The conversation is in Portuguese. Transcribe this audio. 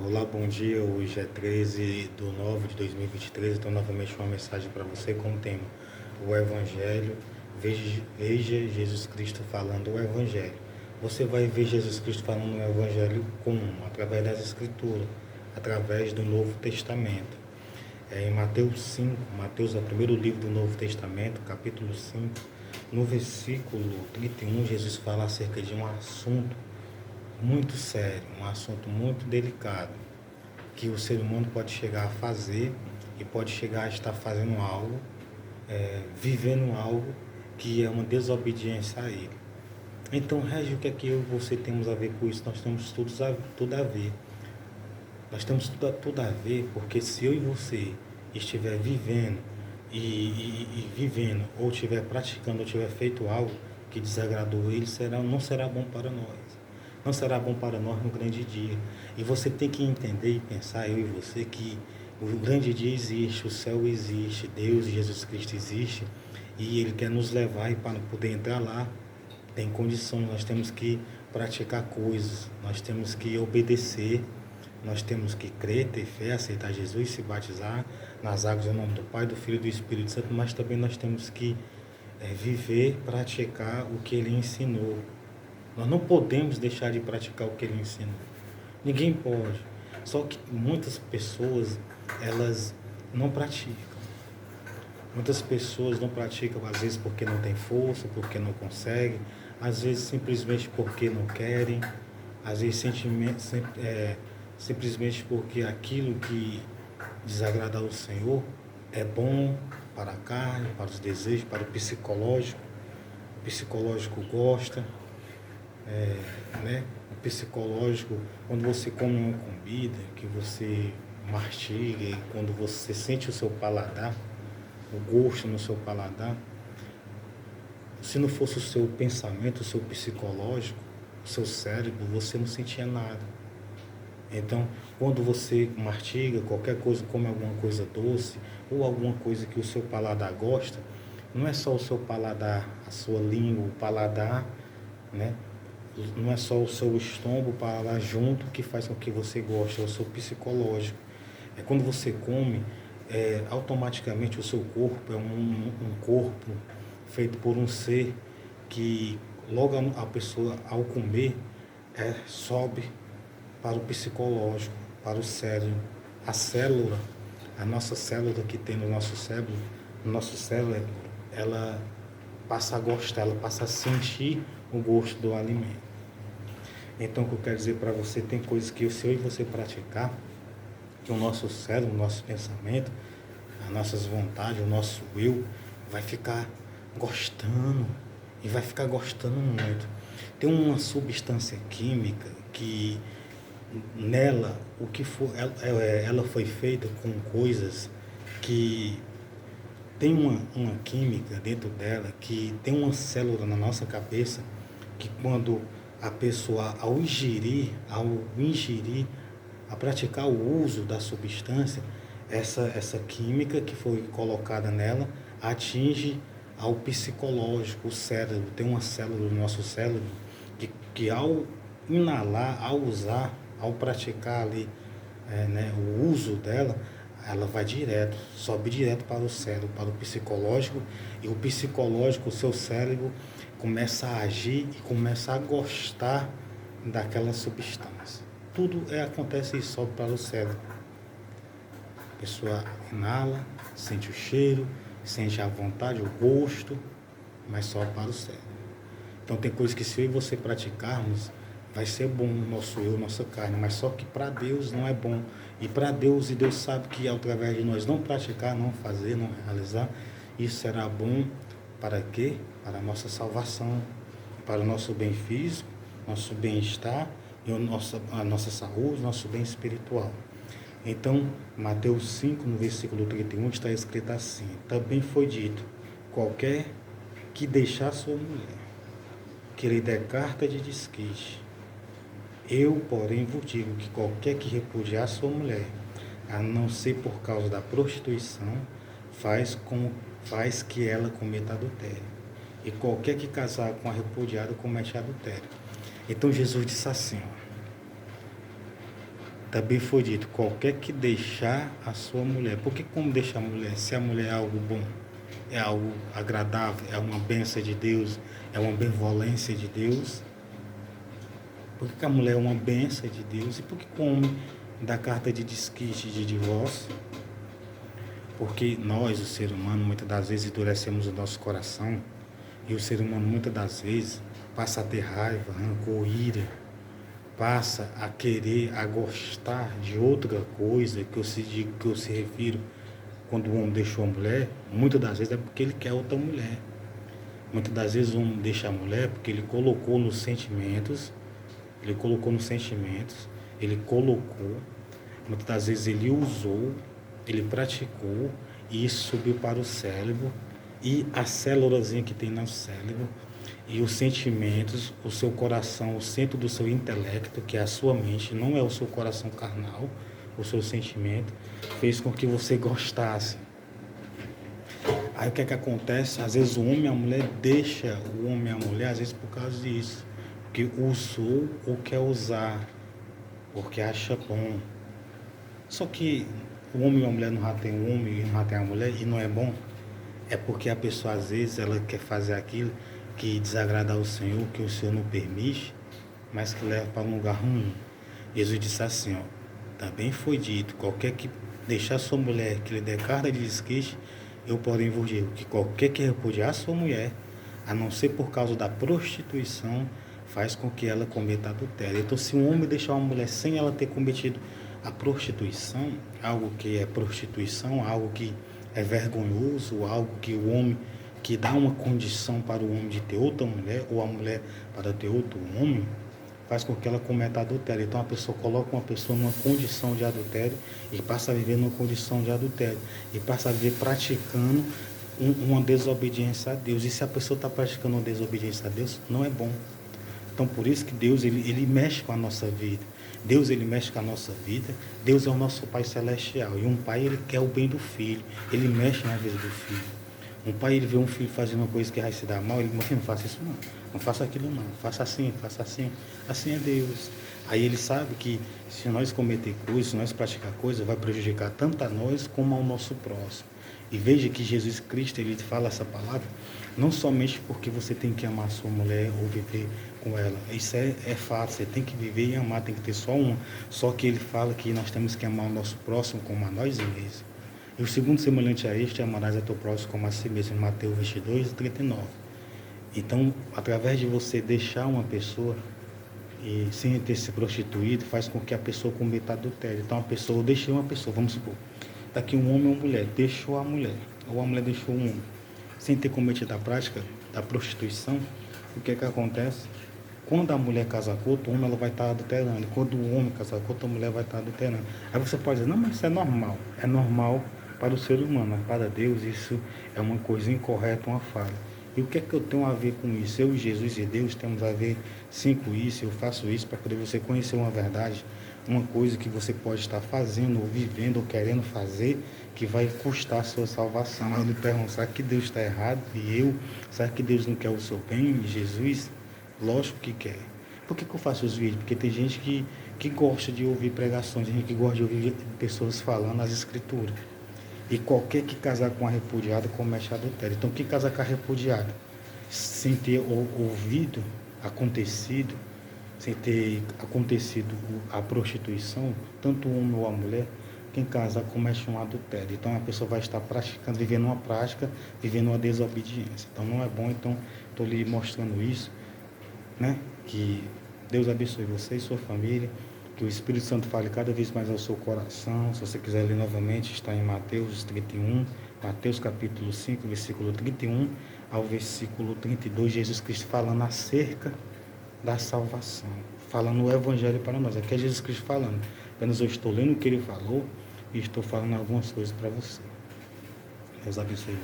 Olá, bom dia. Hoje é 13/9/2023. Então, novamente, uma mensagem para você com o tema: o Evangelho. Veja Jesus Cristo falando o Evangelho. Você vai ver Jesus Cristo falando o Evangelho como? Através das Escrituras, através do Novo Testamento. Em Mateus 5, Mateus é o primeiro livro do Novo Testamento, capítulo 5, no versículo 31, Jesus fala acerca de um assunto muito sério, um assunto muito delicado, que o ser humano pode chegar a fazer e pode chegar a estar fazendo algo, vivendo algo que é uma desobediência a Ele. Então, Régio, o que é que eu e você temos a ver com isso? Nós temos tudo a ver. Nós temos tudo a ver, porque se eu e você estiver vivendo vivendo, ou estiver praticando, ou estiver feito algo que desagradou Ele, não será bom para nós. Não será bom para nós no grande dia. E você tem que entender e pensar, eu e você, que o grande dia existe, o céu existe, Deus e Jesus Cristo existe, e Ele quer nos levar, e para poder entrar lá, tem condições, nós temos que praticar coisas, nós temos que obedecer, nós temos que crer, ter fé, aceitar Jesus, se batizar nas águas em nome do Pai, do Filho e do Espírito Santo, mas também nós temos que viver, praticar o que Ele ensinou. Nós não podemos deixar de praticar o que Ele ensinou. Ninguém pode. Só que muitas pessoas, elas não praticam. Muitas pessoas não praticam, às vezes porque não tem força, porque não conseguem, às vezes simplesmente porque não querem, às vezes simplesmente porque aquilo que desagrada ao Senhor é bom para a carne, para os desejos, para o psicológico. O psicológico gosta, né? O psicológico, quando você come uma comida, que você mastiga, e quando você sente o seu paladar, o gosto no seu paladar, se não fosse o seu pensamento, o seu psicológico, o seu cérebro, você não sentia nada. Então, quando você mastiga qualquer coisa, come alguma coisa doce, ou alguma coisa que o seu paladar gosta, não é só o seu paladar, a sua língua, o paladar, né? Não é só o seu estômago, o paladar junto que faz com que você goste, é o seu psicológico. É quando você come, automaticamente o seu corpo é um corpo feito por um ser que logo a pessoa ao comer sobe para o psicológico, para o cérebro. A célula, a nossa célula que tem no nosso cérebro, ela passa a gostar, ela passa a sentir o gosto do alimento. Então, o que eu quero dizer para você, tem coisas que se eu e você praticar, que o nosso cérebro, o nosso pensamento, as nossas vontades, o nosso eu, vai ficar gostando, e vai ficar gostando muito. Tem uma substância química que nela, o que for, ela foi feita com coisas que tem uma química dentro dela, que tem uma célula na nossa cabeça, que quando a pessoa ao ingerir, a praticar o uso da substância, essa química que foi colocada nela atinge ao psicológico, o cérebro. Tem uma célula do nosso cérebro que ao inalar, ao usar, ao praticar ali o uso dela, ela vai direto, sobe direto para o cérebro, para o psicológico, e o psicológico, o seu cérebro, começa a agir e começa a gostar daquela substância. Tudo acontece e sobe para o cérebro. A pessoa inala, sente o cheiro, sente a vontade, o gosto, mas sobe para o cérebro. Então tem coisas que se eu e você praticarmos, vai ser bom no nosso eu, nossa carne, mas só que para Deus não é bom. E para Deus, e Deus sabe que através de nós não praticar, não fazer, não realizar, isso será bom para quê? Para a nossa salvação, para o nosso bem físico, nosso bem-estar, e a nossa saúde, nosso bem espiritual. Então, Mateus 5, no versículo 31, está escrito assim: também foi dito, qualquer que deixar sua mulher, que lhe der carta de desquite. Eu, porém, vos digo que qualquer que repudiar sua mulher, a não ser por causa da prostituição, faz que ela cometa adultério. E qualquer que casar com a repudiada comete adultério. Então Jesus disse assim, Também foi dito, qualquer que deixar a sua mulher. Por que como deixar a mulher? Se a mulher é algo bom, é algo agradável, é uma bênção de Deus, é uma benevolência de Deus. Por que a mulher é uma bênção de Deus? E por que o homem dá carta de desquite, de divórcio? Porque nós, o ser humano, muitas das vezes endurecemos o nosso coração. E o ser humano, muitas das vezes, passa a ter raiva, rancor, ira. Passa a querer, a gostar de outra coisa que eu se refiro quando o homem deixou a mulher. Muitas das vezes é porque ele quer outra mulher. Muitas das vezes o homem deixa a mulher porque ele colocou nos sentimentos. Muitas das vezes ele usou, ele praticou, e isso subiu para o cérebro, e a célulazinha que tem no cérebro, e os sentimentos, o seu coração, o centro do seu intelecto, que é a sua mente, não é o seu coração carnal, o seu sentimento, fez com que você gostasse. Aí o que é que acontece? Às vezes o homem e a mulher deixa o homem e a mulher, às vezes por causa disso. Porque usou ou quer usar, porque acha bom. Só que o homem e a mulher não já tem o homem e não já tem a mulher e não é bom. É porque a pessoa às vezes ela quer fazer aquilo que desagrada ao Senhor, que o Senhor não permite, mas que leva para um lugar ruim. Jesus disse assim, ó, também foi dito, qualquer que deixar sua mulher, que lhe der carta de desquite, eu porém vos digo que qualquer que repudiar sua mulher, a não ser por causa da prostituição, faz com que ela cometa adultério. Então, se um homem deixar uma mulher sem ela ter cometido a prostituição, algo que é prostituição, algo que é vergonhoso, algo que o homem, que dá uma condição para o homem de ter outra mulher, ou a mulher para ter outro homem, faz com que ela cometa adultério. Então a pessoa coloca uma pessoa numa condição de adultério e passa a viver numa condição de adultério e passa a viver praticando uma desobediência a Deus. E se a pessoa está praticando uma desobediência a Deus, não é bom. Então por isso que Deus ele mexe com a nossa vida. Deus ele mexe com a nossa vida. Deus é o nosso Pai Celestial. E um pai ele quer o bem do filho. Ele mexe na vida do filho. Um pai ele vê um filho fazendo uma coisa que vai se dar mal, ele diz, não faça isso não, não faça aquilo não, faça assim, assim é Deus. Aí ele sabe que se nós cometer coisas, se nós praticar coisas, vai prejudicar tanto a nós como ao nosso próximo. E veja que Jesus Cristo, ele fala essa palavra, não somente porque você tem que amar a sua mulher ou viver com ela, isso é fato, você tem que viver e amar, tem que ter só uma, só que ele fala que nós temos que amar o nosso próximo como a nós mesmos. E o segundo semelhante a este, amarás a teu próximo como a si mesmo, em Mateus 22, 39. Então, através de você deixar uma pessoa, e sem ter se prostituído, faz com que a pessoa cometa adultério. Então, a pessoa, eu deixei uma pessoa, vamos supor, está aqui um homem ou uma mulher, deixou a mulher, ou a mulher deixou um homem, sem ter cometido a prática da prostituição, o que é que acontece? Quando a mulher casa com outro homem, ela vai estar adulterando. E quando o homem casa com outra mulher, vai estar adulterando. Aí você pode dizer, não, mas isso é normal. É normal para o ser humano, mas para Deus isso é uma coisa incorreta, uma falha. E o que é que eu tenho a ver com isso? Eu, Jesus e Deus temos a ver sim com isso. Eu faço isso para poder você conhecer uma verdade, uma coisa que você pode estar fazendo, ou vivendo, ou querendo fazer, que vai custar a sua salvação. Aí ele pergunta, será que Deus está errado? E eu? Será que Deus não quer o seu bem? E Jesus? Lógico que quer. Por que eu faço os vídeos? Porque tem gente que gosta de ouvir pregações, tem gente que gosta de ouvir pessoas falando as escrituras. E qualquer que casar com a repudiada comete adultério. Então, quem casar com a repudiada, sem ter ouvido, acontecido, sem ter acontecido a prostituição, tanto o homem ou a mulher, quem casar comete um adultério. Então, a pessoa vai estar praticando, vivendo uma prática, vivendo uma desobediência. Então, não é bom. Então, estou lhe mostrando isso, né? Que Deus abençoe você e sua família. Que o Espírito Santo fale cada vez mais ao seu coração. Se você quiser ler novamente, está em Mateus 31, Mateus capítulo 5, versículo 31 ao versículo 32, Jesus Cristo falando acerca da salvação, falando o Evangelho para nós. Aqui é Jesus Cristo falando. Apenas eu estou lendo o que ele falou e estou falando algumas coisas para você. Deus abençoe.